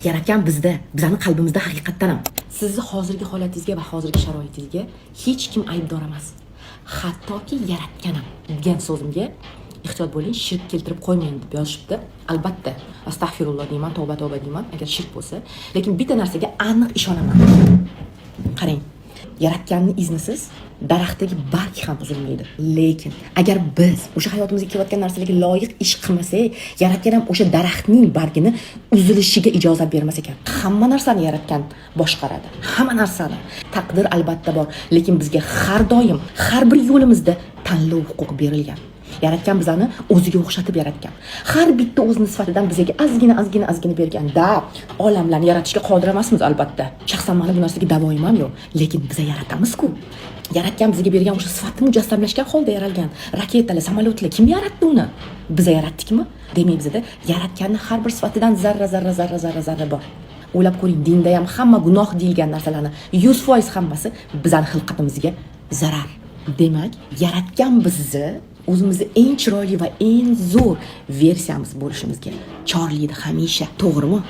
Yaratgan bizda, bizning qalbimizda haqiqatdan ham. Sizni hozirgi holatingizga va hozirgi sharoitingizga hech kim aybdor emas. Hattoki yaratgan ham degan so'zimga ehtiyot bo'ling, shirk keltirib qo'ymaying deb yozishibdi. Albatta, astag'firulloh deyman, tavba deyman agar shirk bo'lsa, lekin bitta narsaga aniq ishonaman. Qarang, yaratganning iznisiz daraxtdagi barg ham uzilmaydi. Lekin agar biz o'sha hayotimizga kelayotgan narsalarga loyiq ish qilmasak, yaratgan ham o'sha daraxtning bargini uzilishiga ijozat bermas ekan. Hamma narsani yaratgan boshqaradi. Hamma narsani. Taqdir albatta bor, lekin bizga har doim, har bir yo'limizda tanlov huquqi berilgan. Yaratgan bizani o'ziga o'xshatib yaratgan. Har bitta o'zini sifatidan bizga ozgina berganda, olamlarni yaratishga qodir emasmiz albatta. Shaxsan meni bu narsaga da'voyim ham yo'q, lekin biz yaratamiz-ku. Yaratgan bizga bergan o'sha sifatni mujassamlashgan holda yaralgan. Raketalar, samolyotlar kim yaratdi uni? Biz yaratdikmi? Demak, bizda yaratganning har bir sifatidan zarra bor. O'ylab ko'ring, dinda ham hamma gunoh deyilgan narsalarni 100% hammasi bizning xilqatimizga zarar. Demak, yaratgan bizni o'zimizni eng chiroyli va eng zo'r versiyamiz bo'lishimizga chorlaydi hamisha. To'g'rimi?